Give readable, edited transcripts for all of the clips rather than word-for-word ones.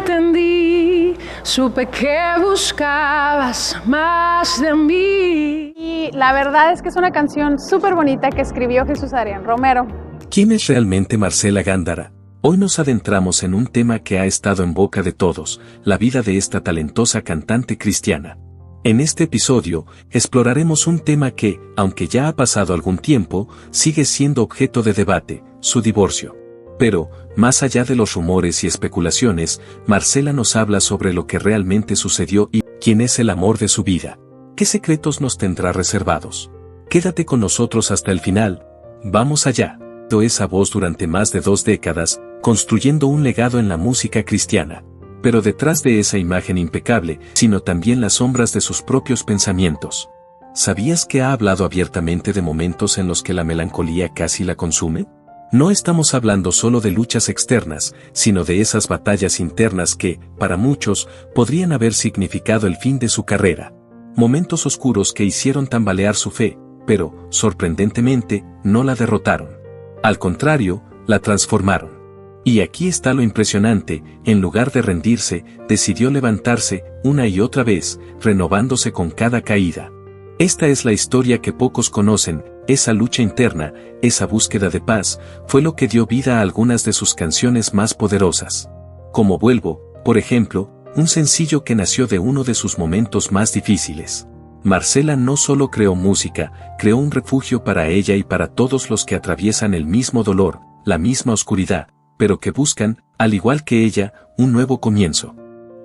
entendí, supe que buscabas más de mí. Y la verdad es que es una canción súper bonita que escribió Jesús Adrián Romero. ¿Quién es realmente Marcela Gándara? Hoy nos adentramos en un tema que ha estado en boca de todos, la vida de esta talentosa cantante cristiana. En este episodio, exploraremos un tema que, aunque ya ha pasado algún tiempo, sigue siendo objeto de debate, su divorcio. Pero, más allá de los rumores y especulaciones, Marcela nos habla sobre lo que realmente sucedió y quién es el amor de su vida. ¿Qué secretos nos tendrá reservados? Quédate con nosotros hasta el final. ¡Vamos allá! Esa voz durante más de 2 décadas, construyendo un legado en la música cristiana. Pero detrás de esa imagen impecable, sino también las sombras de sus propios pensamientos. ¿Sabías que ha hablado abiertamente de momentos en los que la melancolía casi la consume? No estamos hablando solo de luchas externas, sino de esas batallas internas que, para muchos, podrían haber significado el fin de su carrera. Momentos oscuros que hicieron tambalear su fe, pero, sorprendentemente, no la derrotaron. Al contrario, la transformaron. Y aquí está lo impresionante, en lugar de rendirse, decidió levantarse, una y otra vez, renovándose con cada caída. Esta es la historia que pocos conocen, esa lucha interna, esa búsqueda de paz, fue lo que dio vida a algunas de sus canciones más poderosas. Como Vuelvo, por ejemplo, un sencillo que nació de uno de sus momentos más difíciles. Marcela no solo creó música, creó un refugio para ella y para todos los que atraviesan el mismo dolor, la misma oscuridad, pero que buscan, al igual que ella, un nuevo comienzo.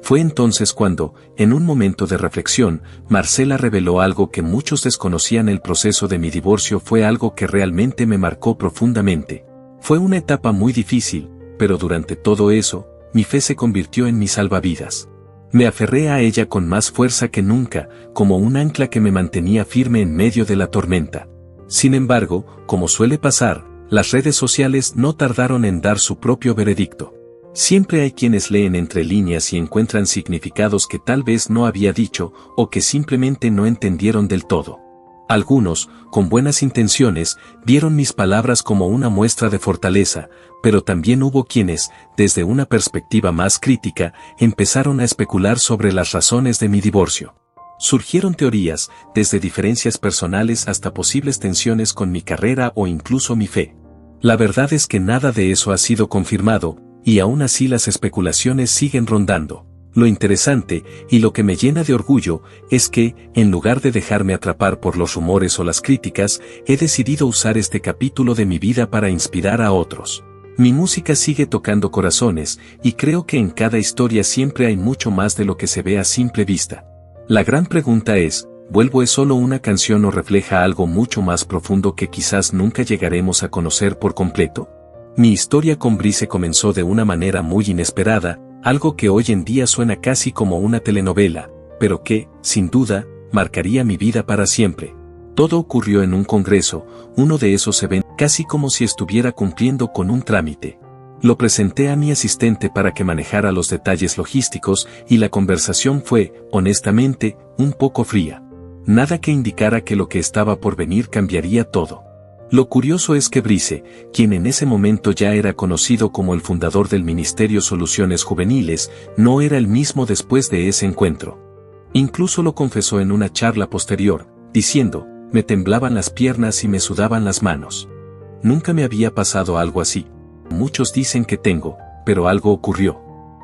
Fue entonces cuando, en un momento de reflexión, Marcela reveló algo que muchos desconocían: el proceso de mi divorcio fue algo que realmente me marcó profundamente. Fue una etapa muy difícil, pero durante todo eso, mi fe se convirtió en mi salvavidas. Me aferré a ella con más fuerza que nunca, como un ancla que me mantenía firme en medio de la tormenta. Sin embargo, como suele pasar, las redes sociales no tardaron en dar su propio veredicto. Siempre hay quienes leen entre líneas y encuentran significados que tal vez no había dicho, o que simplemente no entendieron del todo. Algunos, con buenas intenciones, vieron mis palabras como una muestra de fortaleza, pero también hubo quienes, desde una perspectiva más crítica, empezaron a especular sobre las razones de mi divorcio. Surgieron teorías, desde diferencias personales hasta posibles tensiones con mi carrera o incluso mi fe. La verdad es que nada de eso ha sido confirmado, y aún así las especulaciones siguen rondando. Lo interesante, y lo que me llena de orgullo, es que, en lugar de dejarme atrapar por los rumores o las críticas, he decidido usar este capítulo de mi vida para inspirar a otros. Mi música sigue tocando corazones, y creo que en cada historia siempre hay mucho más de lo que se ve a simple vista. La gran pregunta es, ¿Vuelvo es solo una canción o refleja algo mucho más profundo que quizás nunca llegaremos a conocer por completo? Mi historia con Brice comenzó de una manera muy inesperada, algo que hoy en día suena casi como una telenovela, pero que, sin duda, marcaría mi vida para siempre. Todo ocurrió en un congreso, uno de esos eventos, casi como si estuviera cumpliendo con un trámite. Lo presenté a mi asistente para que manejara los detalles logísticos y la conversación fue, honestamente, un poco fría. Nada que indicara que lo que estaba por venir cambiaría todo. Lo curioso es que Brice, quien en ese momento ya era conocido como el fundador del Ministerio Soluciones Juveniles, no era el mismo después de ese encuentro. Incluso lo confesó en una charla posterior, diciendo, me temblaban las piernas y me sudaban las manos. Nunca me había pasado algo así. Muchos dicen que tengo, pero algo ocurrió.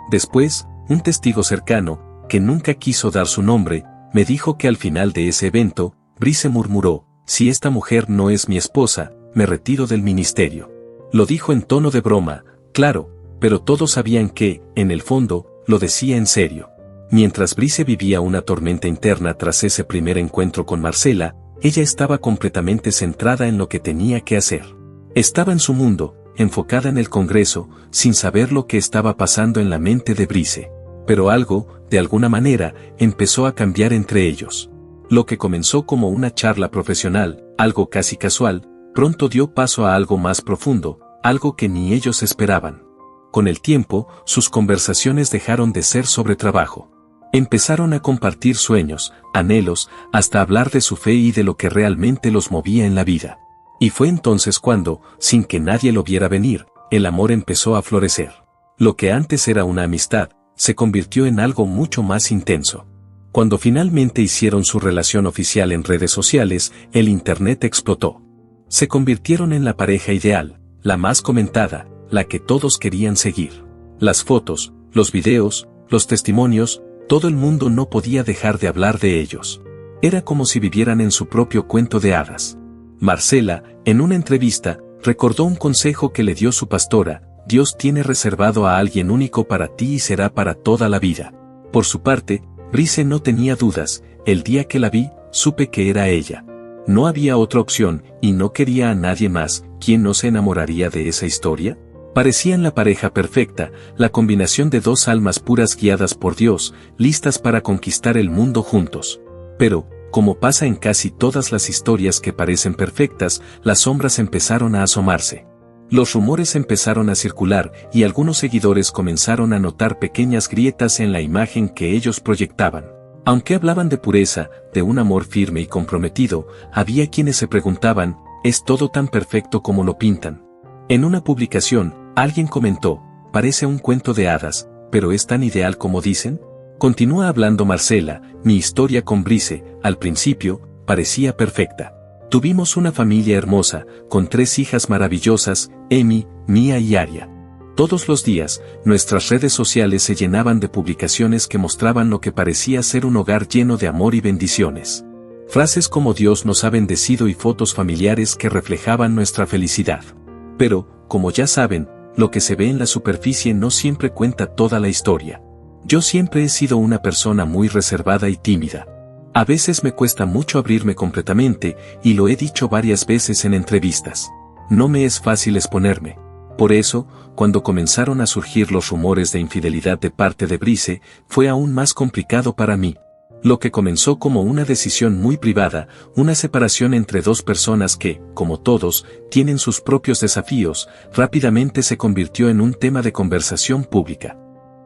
Después, un testigo cercano, que nunca quiso dar su nombre, me dijo que al final de ese evento, Brice murmuró, si esta mujer no es mi esposa, me retiro del ministerio. Lo dijo en tono de broma, claro, pero todos sabían que, en el fondo, lo decía en serio. Mientras Brice vivía una tormenta interna tras ese primer encuentro con Marcela, ella estaba completamente centrada en lo que tenía que hacer. Estaba en su mundo, enfocada en el Congreso, sin saber lo que estaba pasando en la mente de Brice. Pero algo, de alguna manera, empezó a cambiar entre ellos. Lo que comenzó como una charla profesional, algo casi casual, pronto dio paso a algo más profundo, algo que ni ellos esperaban. Con el tiempo, sus conversaciones dejaron de ser sobre trabajo. Empezaron a compartir sueños, anhelos, hasta hablar de su fe y de lo que realmente los movía en la vida. Y fue entonces cuando, sin que nadie lo viera venir, el amor empezó a florecer. Lo que antes era una amistad, se convirtió en algo mucho más intenso. Cuando finalmente hicieron su relación oficial en redes sociales, el internet explotó. Se convirtieron en la pareja ideal, la más comentada, la que todos querían seguir. Las fotos, los videos, los testimonios, todo el mundo no podía dejar de hablar de ellos. Era como si vivieran en su propio cuento de hadas. Marcela, en una entrevista, recordó un consejo que le dio su pastora: Dios tiene reservado a alguien único para ti y será para toda la vida. Por su parte, Brice no tenía dudas: el día que la vi, supe que era ella. No había otra opción, y no quería a nadie más. ¿Quién no se enamoraría de esa historia? Parecían la pareja perfecta, la combinación de dos almas puras guiadas por Dios, listas para conquistar el mundo juntos. Pero, como pasa en casi todas las historias que parecen perfectas, las sombras empezaron a asomarse. Los rumores empezaron a circular y algunos seguidores comenzaron a notar pequeñas grietas en la imagen que ellos proyectaban. Aunque hablaban de pureza, de un amor firme y comprometido, había quienes se preguntaban: ¿es todo tan perfecto como lo pintan? En una publicación, alguien comentó: parece un cuento de hadas, pero ¿es tan ideal como dicen? Continúa hablando Marcela: mi historia con Brice, al principio, parecía perfecta. Tuvimos una familia hermosa, con 3 hijas maravillosas, Emi, Mia y Aria. Todos los días, nuestras redes sociales se llenaban de publicaciones que mostraban lo que parecía ser un hogar lleno de amor y bendiciones. Frases como Dios nos ha bendecido y fotos familiares que reflejaban nuestra felicidad. Pero, como ya saben, lo que se ve en la superficie no siempre cuenta toda la historia. Yo siempre he sido una persona muy reservada y tímida. A veces me cuesta mucho abrirme completamente, y lo he dicho varias veces en entrevistas. No me es fácil exponerme. Por eso, cuando comenzaron a surgir los rumores de infidelidad de parte de Brice, fue aún más complicado para mí. Lo que comenzó como una decisión muy privada, una separación entre dos personas que, como todos, tienen sus propios desafíos, rápidamente se convirtió en un tema de conversación pública.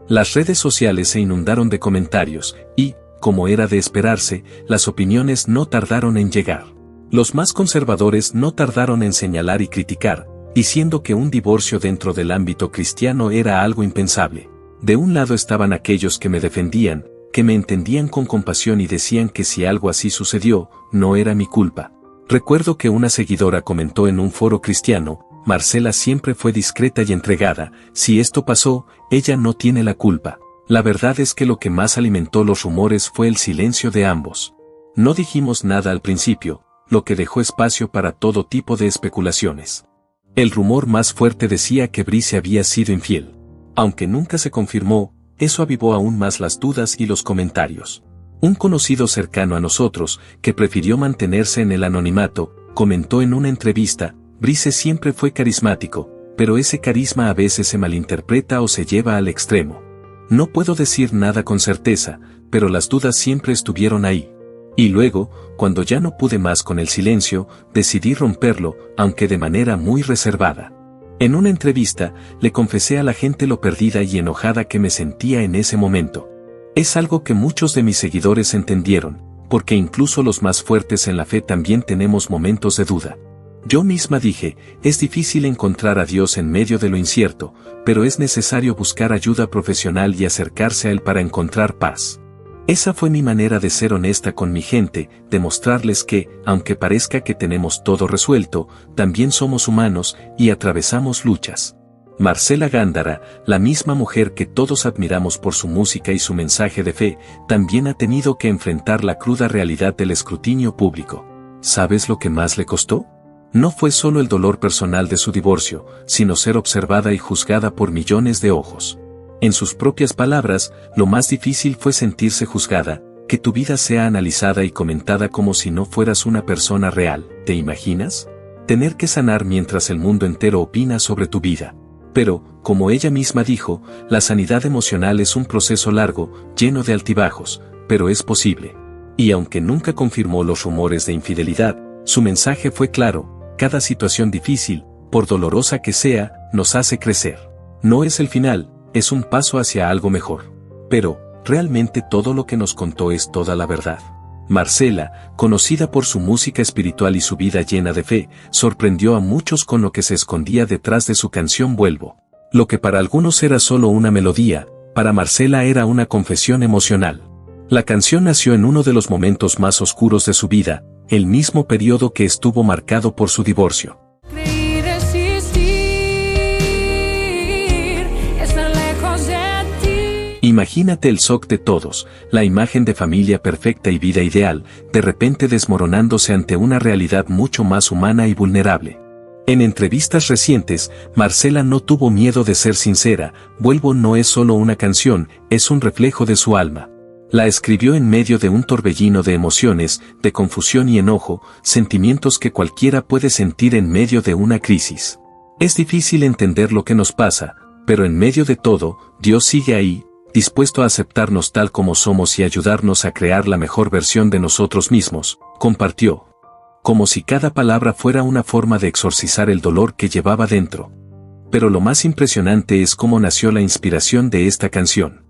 Las redes sociales se inundaron de comentarios, y, como era de esperarse, las opiniones no tardaron en llegar. Los más conservadores no tardaron en señalar y criticar, diciendo que un divorcio dentro del ámbito cristiano era algo impensable. De un lado estaban aquellos que me defendían, que me entendían con compasión y decían que si algo así sucedió, no era mi culpa. Recuerdo que una seguidora comentó en un foro cristiano: Marcela siempre fue discreta y entregada, si esto pasó, ella no tiene la culpa. La verdad es que lo que más alimentó los rumores fue el silencio de ambos. No dijimos nada al principio, lo que dejó espacio para todo tipo de especulaciones. El rumor más fuerte decía que Brice había sido infiel. Aunque nunca se confirmó, eso avivó aún más las dudas y los comentarios. Un conocido cercano a nosotros, que prefirió mantenerse en el anonimato, comentó en una entrevista: Brice siempre fue carismático, pero ese carisma a veces se malinterpreta o se lleva al extremo. No puedo decir nada con certeza, pero las dudas siempre estuvieron ahí. Y luego, cuando ya no pude más con el silencio, decidí romperlo, aunque de manera muy reservada. En una entrevista, le confesé a la gente lo perdida y enojada que me sentía en ese momento. Es algo que muchos de mis seguidores entendieron, porque incluso los más fuertes en la fe también tenemos momentos de duda. Yo misma dije: es difícil encontrar a Dios en medio de lo incierto, pero es necesario buscar ayuda profesional y acercarse a Él para encontrar paz. Esa fue mi manera de ser honesta con mi gente, de mostrarles que, aunque parezca que tenemos todo resuelto, también somos humanos y atravesamos luchas. Marcela Gándara, la misma mujer que todos admiramos por su música y su mensaje de fe, también ha tenido que enfrentar la cruda realidad del escrutinio público. ¿Sabes lo que más le costó? No fue solo el dolor personal de su divorcio, sino ser observada y juzgada por millones de ojos. En sus propias palabras, lo más difícil fue sentirse juzgada, que tu vida sea analizada y comentada como si no fueras una persona real. ¿Te imaginas? Tener que sanar mientras el mundo entero opina sobre tu vida. Pero, como ella misma dijo, la sanidad emocional es un proceso largo, lleno de altibajos, pero es posible. Y aunque nunca confirmó los rumores de infidelidad, su mensaje fue claro: cada situación difícil, por dolorosa que sea, nos hace crecer. No es el final, es un paso hacia algo mejor. Pero, ¿realmente todo lo que nos contó es toda la verdad? Marcela, conocida por su música espiritual y su vida llena de fe, sorprendió a muchos con lo que se escondía detrás de su canción Vuelvo. Lo que para algunos era solo una melodía, para Marcela era una confesión emocional. La canción nació en uno de los momentos más oscuros de su vida, el mismo periodo que estuvo marcado por su divorcio. Creí resistir, estar lejos de ti. Imagínate el shock de todos, la imagen de familia perfecta y vida ideal, de repente desmoronándose ante una realidad mucho más humana y vulnerable. En entrevistas recientes, Marcela no tuvo miedo de ser sincera, Vuelvo no es solo una canción, es un reflejo de su alma. La escribió en medio de un torbellino de emociones, de confusión y enojo, sentimientos que cualquiera puede sentir en medio de una crisis. Es difícil entender lo que nos pasa, pero en medio de todo, Dios sigue ahí, dispuesto a aceptarnos tal como somos y ayudarnos a crear la mejor versión de nosotros mismos, compartió. Como si cada palabra fuera una forma de exorcizar el dolor que llevaba dentro. Pero lo más impresionante es cómo nació la inspiración de esta canción.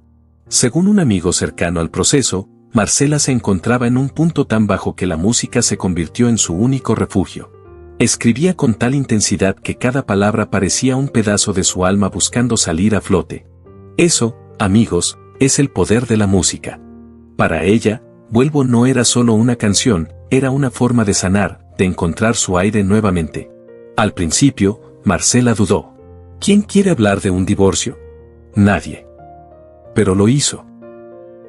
Según un amigo cercano al proceso, Marcela se encontraba en un punto tan bajo que la música se convirtió en su único refugio. Escribía con tal intensidad que cada palabra parecía un pedazo de su alma buscando salir a flote. Eso, amigos, es el poder de la música. Para ella, Vuelvo no era solo una canción, era una forma de sanar, de encontrar su aire nuevamente. Al principio, Marcela dudó. ¿Quién quiere hablar de un divorcio? Nadie. Pero lo hizo.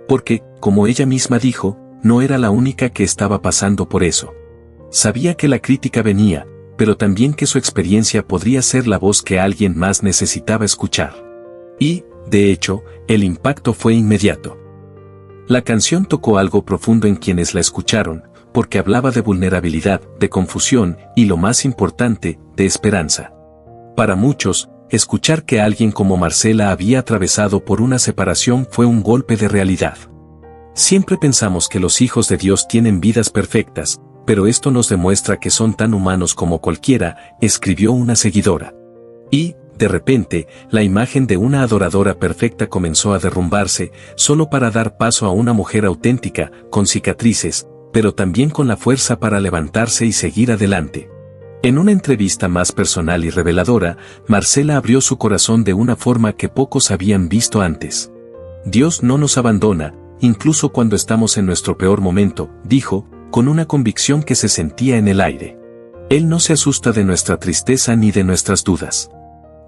Porque, como ella misma dijo, no era la única que estaba pasando por eso. Sabía que la crítica venía, pero también que su experiencia podría ser la voz que alguien más necesitaba escuchar. Y, de hecho, el impacto fue inmediato. La canción tocó algo profundo en quienes la escucharon, porque hablaba de vulnerabilidad, de confusión y, lo más importante, de esperanza. Para muchos, escuchar que alguien como Marcela había atravesado por una separación fue un golpe de realidad. Siempre pensamos que los hijos de Dios tienen vidas perfectas, pero esto nos demuestra que son tan humanos como cualquiera, escribió una seguidora. Y, de repente, la imagen de una adoradora perfecta comenzó a derrumbarse, solo para dar paso a una mujer auténtica, con cicatrices, pero también con la fuerza para levantarse y seguir adelante. En una entrevista más personal y reveladora, Marcela abrió su corazón de una forma que pocos habían visto antes. Dios no nos abandona, incluso cuando estamos en nuestro peor momento, dijo, con una convicción que se sentía en el aire. Él no se asusta de nuestra tristeza ni de nuestras dudas.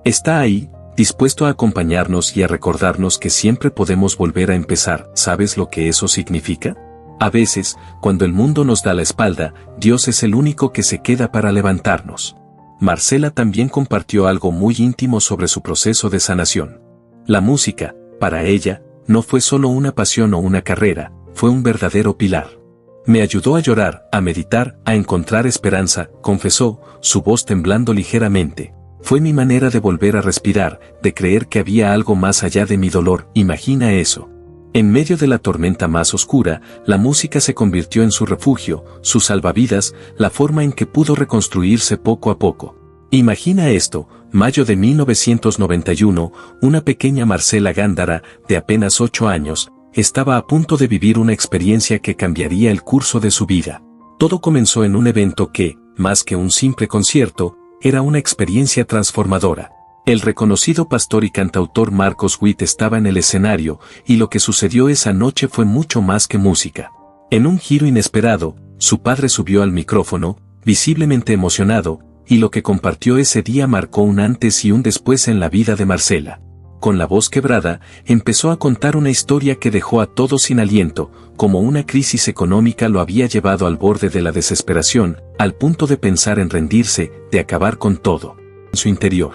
Está ahí, dispuesto a acompañarnos y a recordarnos que siempre podemos volver a empezar. ¿Sabes lo que eso significa? A veces, cuando el mundo nos da la espalda, Dios es el único que se queda para levantarnos. Marcela también compartió algo muy íntimo sobre su proceso de sanación. La música, para ella, no fue solo una pasión o una carrera, fue un verdadero pilar. Me ayudó a llorar, a meditar, a encontrar esperanza, confesó, su voz temblando ligeramente. Fue mi manera de volver a respirar, de creer que había algo más allá de mi dolor. Imagina eso. En medio de la tormenta más oscura, la música se convirtió en su refugio, su salvavidas, la forma en que pudo reconstruirse poco a poco. Imagina esto, mayo de 1991, una pequeña Marcela Gándara, de apenas 8 años, estaba a punto de vivir una experiencia que cambiaría el curso de su vida. Todo comenzó en un evento que, más que un simple concierto, era una experiencia transformadora. El reconocido pastor y cantautor Marcos Witt estaba en el escenario, y lo que sucedió esa noche fue mucho más que música. En un giro inesperado, su padre subió al micrófono, visiblemente emocionado, y lo que compartió ese día marcó un antes y un después en la vida de Marcela. Con la voz quebrada, empezó a contar una historia que dejó a todos sin aliento, como una crisis económica lo había llevado al borde de la desesperación, al punto de pensar en rendirse, de acabar con todo. En su interior.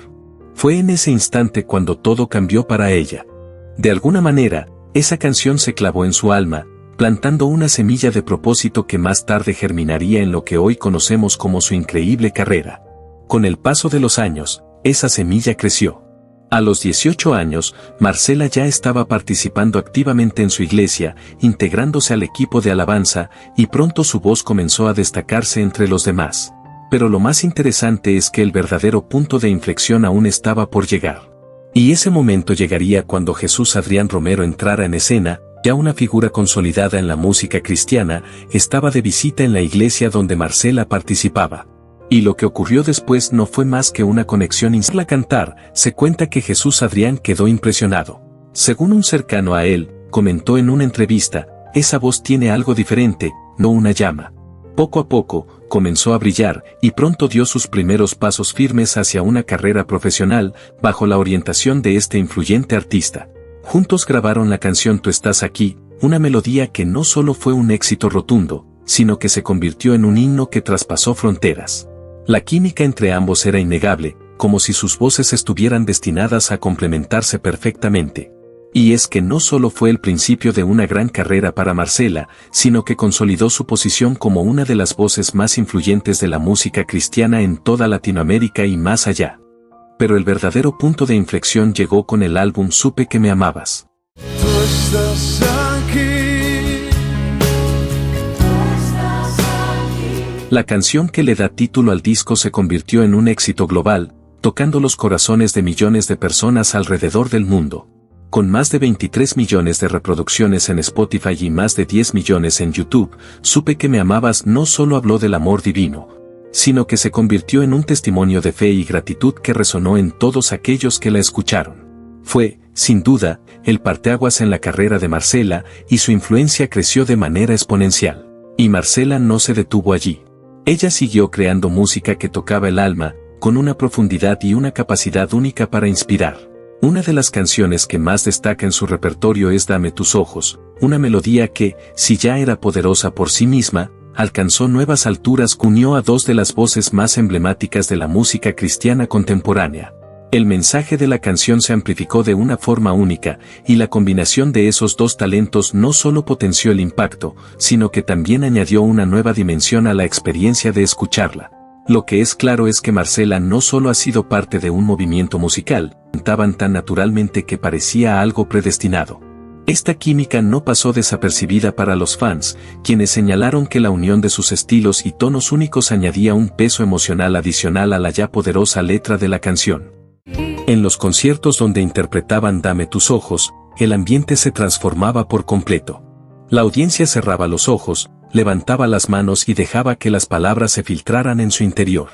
Fue en ese instante cuando todo cambió para ella. De alguna manera, esa canción se clavó en su alma, plantando una semilla de propósito que más tarde germinaría en lo que hoy conocemos como su increíble carrera. Con el paso de los años, esa semilla creció. A los 18 años, Marcela ya estaba participando activamente en su iglesia, integrándose al equipo de alabanza, y pronto su voz comenzó a destacarse entre los demás. Pero lo más interesante es que el verdadero punto de inflexión aún estaba por llegar. Y ese momento llegaría cuando Jesús Adrián Romero entrara en escena, ya una figura consolidada en la música cristiana, estaba de visita en la iglesia donde Marcela participaba. Y lo que ocurrió después no fue más que una conexión instantánea. Al cantar, se cuenta que Jesús Adrián quedó impresionado. Según un cercano a él, comentó en una entrevista, esa voz tiene algo diferente, no una llama. Poco a poco, comenzó a brillar y pronto dio sus primeros pasos firmes hacia una carrera profesional, bajo la orientación de este influyente artista. Juntos grabaron la canción Tú estás aquí, una melodía que no solo fue un éxito rotundo, sino que se convirtió en un himno que traspasó fronteras. La química entre ambos era innegable, como si sus voces estuvieran destinadas a complementarse perfectamente. Y es que no solo fue el principio de una gran carrera para Marcela, sino que consolidó su posición como una de las voces más influyentes de la música cristiana en toda Latinoamérica y más allá. Pero el verdadero punto de inflexión llegó con el álbum Supe que me amabas. Tú estás aquí. La canción que le da título al disco se convirtió en un éxito global, tocando los corazones de millones de personas alrededor del mundo. Con más de 23 millones de reproducciones en Spotify y más de 10 millones en YouTube, Supe que me amabas no solo habló del amor divino, sino que se convirtió en un testimonio de fe y gratitud que resonó en todos aquellos que la escucharon. Fue, sin duda, el parteaguas en la carrera de Marcela y su influencia creció de manera exponencial. Y Marcela no se detuvo allí. Ella siguió creando música que tocaba el alma, con una profundidad y una capacidad única para inspirar. Una de las canciones que más destaca en su repertorio es Dame tus ojos, una melodía que, si ya era poderosa por sí misma, alcanzó nuevas alturas que unió a dos de las voces más emblemáticas de la música cristiana contemporánea. El mensaje de la canción se amplificó de una forma única, y la combinación de esos dos talentos no solo potenció el impacto, sino que también añadió una nueva dimensión a la experiencia de escucharla. Lo que es claro es que Marcela no solo ha sido parte de un movimiento musical, cantaban tan naturalmente que parecía algo predestinado. Esta química no pasó desapercibida para los fans, quienes señalaron que la unión de sus estilos y tonos únicos añadía un peso emocional adicional a la ya poderosa letra de la canción. En los conciertos donde interpretaban Dame tus ojos, el ambiente se transformaba por completo. La audiencia cerraba los ojos, levantaba las manos y dejaba que las palabras se filtraran en su interior.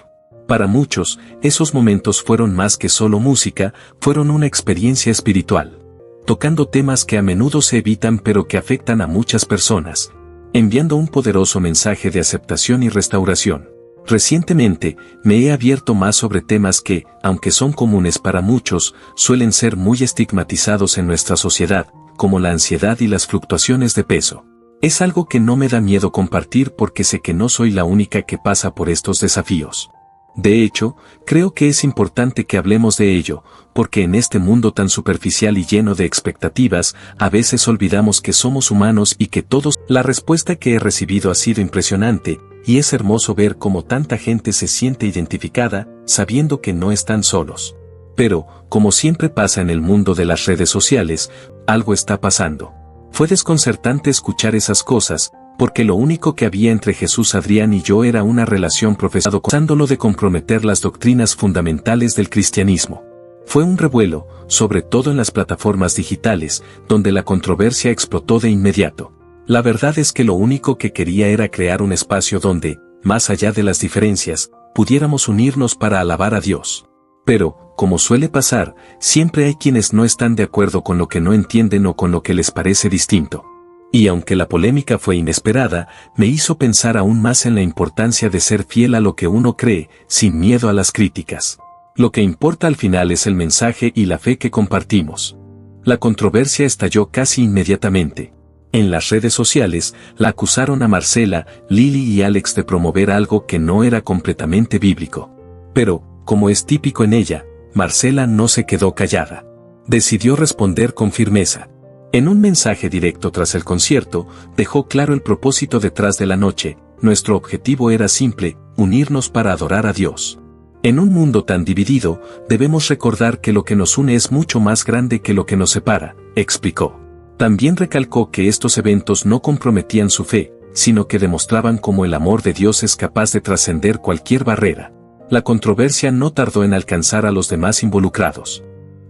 Para muchos, esos momentos fueron más que solo música, fueron una experiencia espiritual. Tocando temas que a menudo se evitan pero que afectan a muchas personas, enviando un poderoso mensaje de aceptación y restauración. Recientemente, me he abierto más sobre temas que, aunque son comunes para muchos, suelen ser muy estigmatizados en nuestra sociedad, como la ansiedad y las fluctuaciones de peso. Es algo que no me da miedo compartir porque sé que no soy la única que pasa por estos desafíos. De hecho, creo que es importante que hablemos de ello, porque en este mundo tan superficial y lleno de expectativas, a veces olvidamos que somos humanos y que todos... La respuesta que he recibido ha sido impresionante, y es hermoso ver cómo tanta gente se siente identificada, sabiendo que no están solos. Pero, como siempre pasa en el mundo de las redes sociales, algo está pasando. Fue desconcertante escuchar esas cosas, porque lo único que había entre Jesús Adrián y yo era una relación profesada acusándolo de comprometer las doctrinas fundamentales del cristianismo. Fue un revuelo, sobre todo en las plataformas digitales, donde la controversia explotó de inmediato. La verdad es que lo único que quería era crear un espacio donde, más allá de las diferencias, pudiéramos unirnos para alabar a Dios. Pero, como suele pasar, siempre hay quienes no están de acuerdo con lo que no entienden o con lo que les parece distinto. Y aunque la polémica fue inesperada, me hizo pensar aún más en la importancia de ser fiel a lo que uno cree, sin miedo a las críticas. Lo que importa al final es el mensaje y la fe que compartimos. La controversia estalló casi inmediatamente. En las redes sociales, la acusaron a Marcela, Lili y Alex de promover algo que no era completamente bíblico. Pero, como es típico en ella, Marcela no se quedó callada. Decidió responder con firmeza. En un mensaje directo tras el concierto, dejó claro el propósito detrás de la noche. Nuestro objetivo era simple, unirnos para adorar a Dios. En un mundo tan dividido, debemos recordar que lo que nos une es mucho más grande que lo que nos separa, explicó. También recalcó que estos eventos no comprometían su fe, sino que demostraban cómo el amor de Dios es capaz de trascender cualquier barrera. La controversia no tardó en alcanzar a los demás involucrados.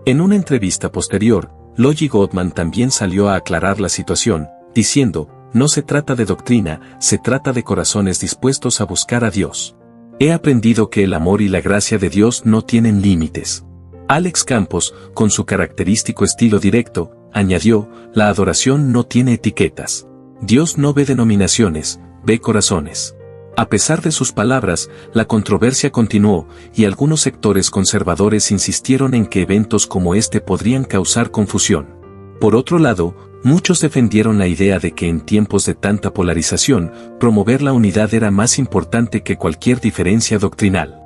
En una entrevista posterior, Logie Gottman también salió a aclarar la situación, diciendo, no se trata de doctrina, se trata de corazones dispuestos a buscar a Dios. He aprendido que el amor y la gracia de Dios no tienen límites. Alex Campos, con su característico estilo directo, añadió, la adoración no tiene etiquetas. Dios no ve denominaciones, ve corazones. A pesar de sus palabras, la controversia continuó, y algunos sectores conservadores insistieron en que eventos como este podrían causar confusión. Por otro lado, muchos defendieron la idea de que en tiempos de tanta polarización, promover la unidad era más importante que cualquier diferencia doctrinal.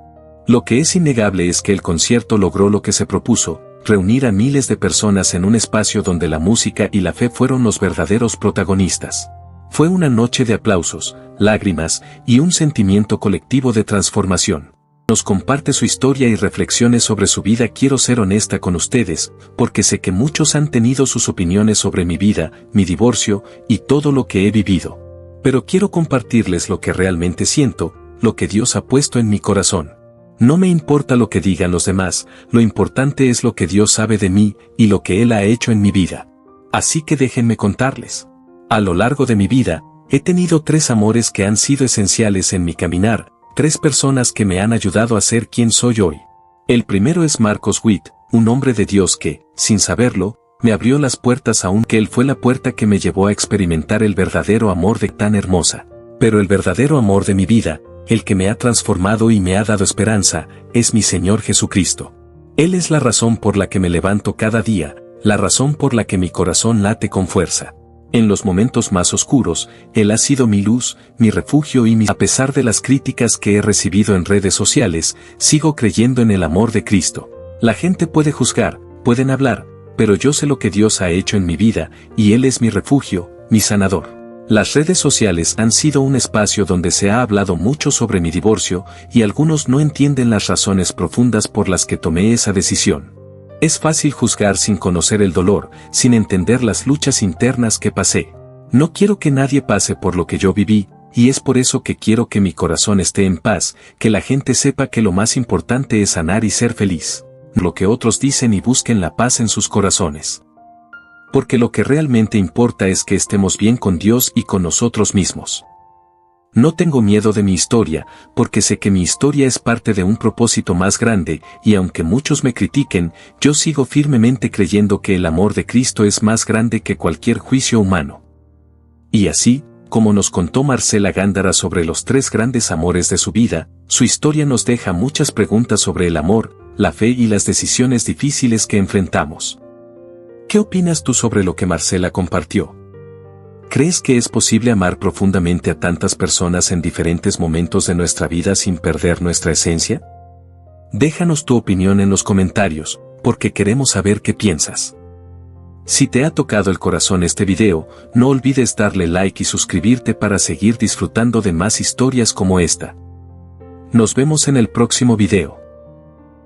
Lo que es innegable es que el concierto logró lo que se propuso, reunir a miles de personas en un espacio donde la música y la fe fueron los verdaderos protagonistas. Fue una noche de aplausos, lágrimas y un sentimiento colectivo de transformación. Nos comparte su historia y reflexiones sobre su vida. Quiero ser honesta con ustedes, porque sé que muchos han tenido sus opiniones sobre mi vida, mi divorcio y todo lo que he vivido. Pero quiero compartirles lo que realmente siento, lo que Dios ha puesto en mi corazón. No me importa lo que digan los demás, lo importante es lo que Dios sabe de mí y lo que Él ha hecho en mi vida. Así que déjenme contarles. A lo largo de mi vida, he tenido 3 amores que han sido esenciales en mi caminar, 3 personas que me han ayudado a ser quien soy hoy. El primero es Marcos Witt, un hombre de Dios que, sin saberlo, me abrió las puertas aunque Él fue la puerta que me llevó a experimentar el verdadero amor de tan hermosa. Pero el verdadero amor de mi vida, el que me ha transformado y me ha dado esperanza, es mi Señor Jesucristo. Él es la razón por la que me levanto cada día, la razón por la que mi corazón late con fuerza. En los momentos más oscuros, Él ha sido mi luz, mi refugio y a pesar de las críticas que he recibido en redes sociales, sigo creyendo en el amor de Cristo. La gente puede juzgar, pueden hablar, pero yo sé lo que Dios ha hecho en mi vida, y Él es mi refugio, mi sanador. Las redes sociales han sido un espacio donde se ha hablado mucho sobre mi divorcio, y algunos no entienden las razones profundas por las que tomé esa decisión. Es fácil juzgar sin conocer el dolor, sin entender las luchas internas que pasé. No quiero que nadie pase por lo que yo viví, y es por eso que quiero que mi corazón esté en paz, que la gente sepa que lo más importante es sanar y ser feliz. Lo que otros dicen y busquen la paz en sus corazones. Porque lo que realmente importa es que estemos bien con Dios y con nosotros mismos. No tengo miedo de mi historia, porque sé que mi historia es parte de un propósito más grande, y aunque muchos me critiquen, yo sigo firmemente creyendo que el amor de Cristo es más grande que cualquier juicio humano. Y así, como nos contó Marcela Gándara sobre los 3 grandes amores de su vida, su historia nos deja muchas preguntas sobre el amor, la fe y las decisiones difíciles que enfrentamos. ¿Qué opinas tú sobre lo que Marcela compartió? ¿Crees que es posible amar profundamente a tantas personas en diferentes momentos de nuestra vida sin perder nuestra esencia? Déjanos tu opinión en los comentarios, porque queremos saber qué piensas. Si te ha tocado el corazón este video, no olvides darle like y suscribirte para seguir disfrutando de más historias como esta. Nos vemos en el próximo video.